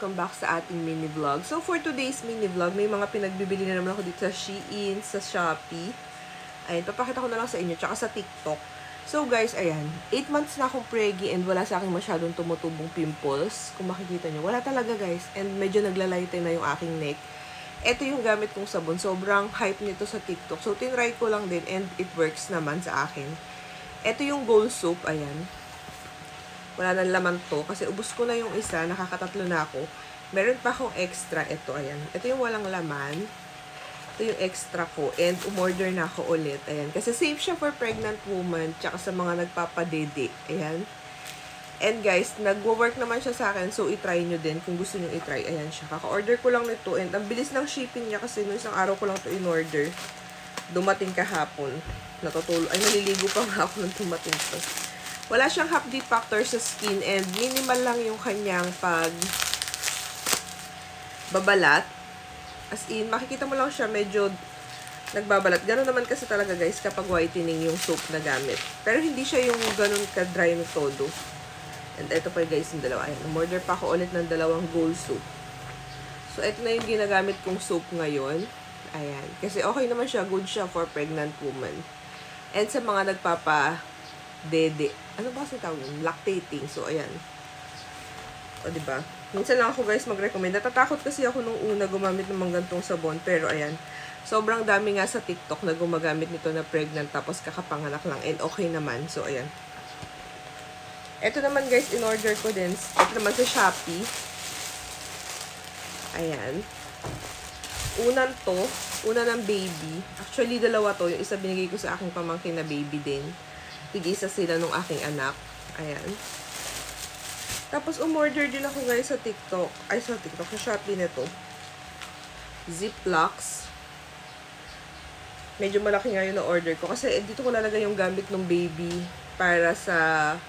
welcome back sa ating mini vlog. So for today's mini vlog, may mga pinagbibili na naman ako dito sa Shein, sa Shopee. Ayan, papakita ko na lang sa inyo, tsaka sa TikTok. So guys, ayan, 8 months na akong preggy and wala sa akin masyadong tumutubong pimples. Kung makikita nyo, wala talaga guys. And medyo naglalaytay na yung aking neck. Ito yung gamit kong sabon. Sobrang hype nito sa TikTok. So tinry ko lang din and it works naman sa akin. Ito yung Gold Soap, ayan. Wala nang laman to kasi ubos ko na yung isa, nakakatatlo na ako. Meron pa akong extra, ito, ayan. Ito yung walang laman. Ito yung extra ko and umorder na ako ulit, ayan. Kasi safe siya for pregnant woman tsaka sa mga nagpapadede, ayan. And guys, nagwo-work naman siya sa akin, so itry nyo din kung gusto nyo itry. Ayan siya. Kaka-order ko lang nito and ang bilis ng shipping niya kasi no isang araw ko lang to in-order. Dumating kahapon. Naliligo pa nga ako nung dumating to. Wala siyang HAPD factor sa skin and minimal lang yung kanyang babalat. As in, makikita mo lang siya medyo nagbabalat. Ganon naman kasi talaga guys kapag whitening yung soap na gamit. Pero hindi siya yung ganon ka-dry na todo. And ito pa guys yung dalawa. Ayan, umorder pa ako ulit ng dalawang gold soap. So ito na yung ginagamit kong soap ngayon. Ayan. Kasi okay naman siya. Good siya for pregnant woman. And sa mga nagpapa-dede. Ano ba kasi tawag yun? Lactating. So, ayan. O, diba? Minsan lang ako guys mag-recommend. Natatakot kasi ako nung una gumamit ng mga gantong sabon. Pero, ayan. Sobrang dami nga sa TikTok na gumagamit nito na pregnant tapos kakapanganak lang. And okay naman. So, ayan. Ito naman guys, in-order ko din. Ito naman sa Shopee. Ayan. Una ng baby. Actually, dalawa to. Yung isa binigay ko sa aking pamangkin na baby din. Tig-isa sila nung aking anak. Ayan. Tapos, umorder din ako guys sa TikTok. Ay, sa TikTok. Sa Shopee nito. Ziplocs. Medyo malaki nga yung na-order ko. Kasi dito ko lalagay yung gamit ng baby para sa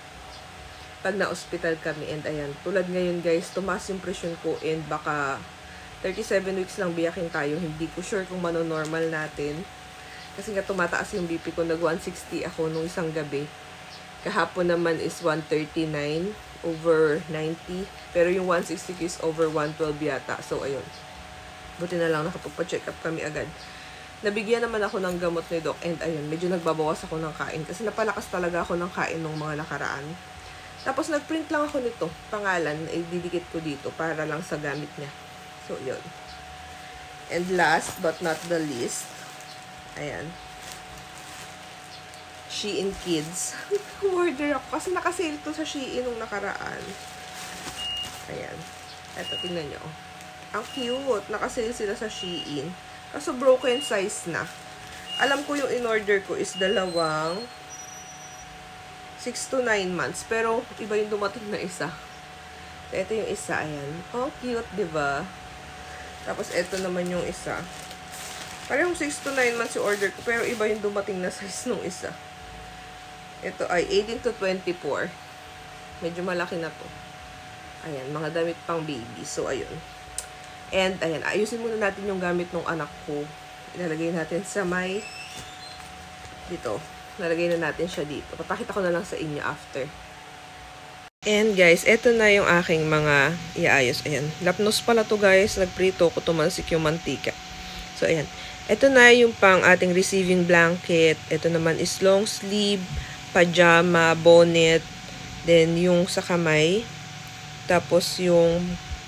pag na-hospital kami. And ayan. Tulad ngayon guys, tumaas yung presyon ko and baka 37 weeks lang biyakin tayo. Hindi ko sure kung mano-normal natin. Kasi nga tumataas yung BP ko. Nag-160 ako nung isang gabi. Kahapon naman is 139 over 90. Pero yung 160 is over 112 yata. So, ayun. Buti na lang nakapagpa-check up kami agad. Nabigyan naman ako ng gamot ni Doc. And ayun, medyo nagbabawas ako ng kain. Kasi napalakas talaga ako ng kain nung mga nakaraan. Tapos, nag-print lang ako nito. Pangalan, didikit ko dito para lang sa gamit niya. So, yun. And last but not the least, ayan. Shein Kids. Order ako. Kasi nakasale to sa Shein nung nakaraan. Ayan. Eto, tingnan nyo. Ang cute. Nakasale sila sa Shein. Kaso broken size na. Alam ko yung in-order ko is dalawang 6 to 9 months. Pero, iba yung dumating na isa. So, ito yung isa. Ayan. Oh, cute, diba? Tapos, ito naman yung isa. Parang 6 to 9 months yung order ko. Pero, iba yung dumating na size nung isa. Ito ay 18 to 24. Medyo malaki na to. Ayan, mga damit pang baby. So, ayun. And, ayan, ayusin muna natin yung gamit ng anak ko. Ilalagay natin sa may dito. Nalagay na natin siya dito. Papakita ko na lang sa inyo after. And guys, eto na yung aking mga iayos. Ayan. Lapnos pala to guys. Nagprito ko, tumansik yung mantika. So, ayan. Eto na yung pang ating receiving blanket. Eto naman is long sleeve, pajama, bonnet. Then, yung sa kamay. Tapos, yung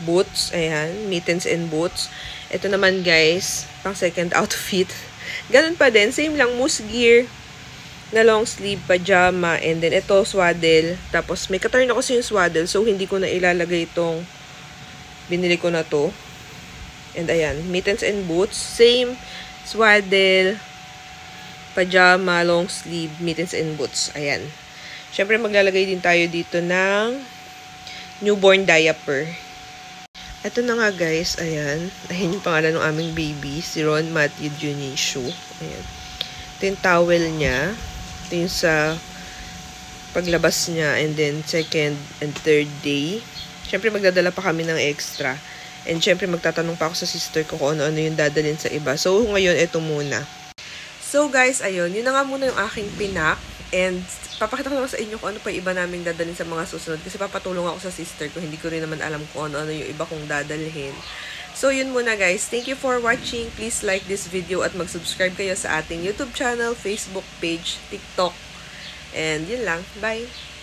boots. Ayan. Mittens and boots. Eto naman guys, pang second outfit. Ganun pa din. Same lang. Moose gear na long sleeve, pajama, and then ito, swaddle. Tapos, may ka-turn ako sa yung swaddle, so hindi ko na ilalagay itong binili ko na to. And ayan, mittens and boots. Same, swaddle, pajama, long sleeve, mittens and boots. Ayan. Siyempre, maglalagay din tayo dito ng newborn diaper. Ito na nga guys, ayan. Ayan yung pangalan ng aming baby, si Ron Matthew Junishu. Ayan. Ito yung towel niya. Ito yung sa paglabas niya. And then, second and third day. Siyempre, magdadala pa kami ng extra. And siyempre, magtatanong pa ako sa sister ko kung ano-ano yung dadalhin sa iba. So, ngayon, ito muna. So, guys, ayun. Yun na nga muna yung aking pinak. And papakita ko naman sa inyo kung ano pa yung iba naming dadalhin sa mga susunod. Kasi papatulong ako sa sister ko. Hindi ko rin naman alam kung ano yung iba kong dadalhin. So, yun muna guys. Thank you for watching. Please like this video at mag-subscribe kayo sa ating YouTube channel, Facebook page, TikTok. And yun lang. Bye!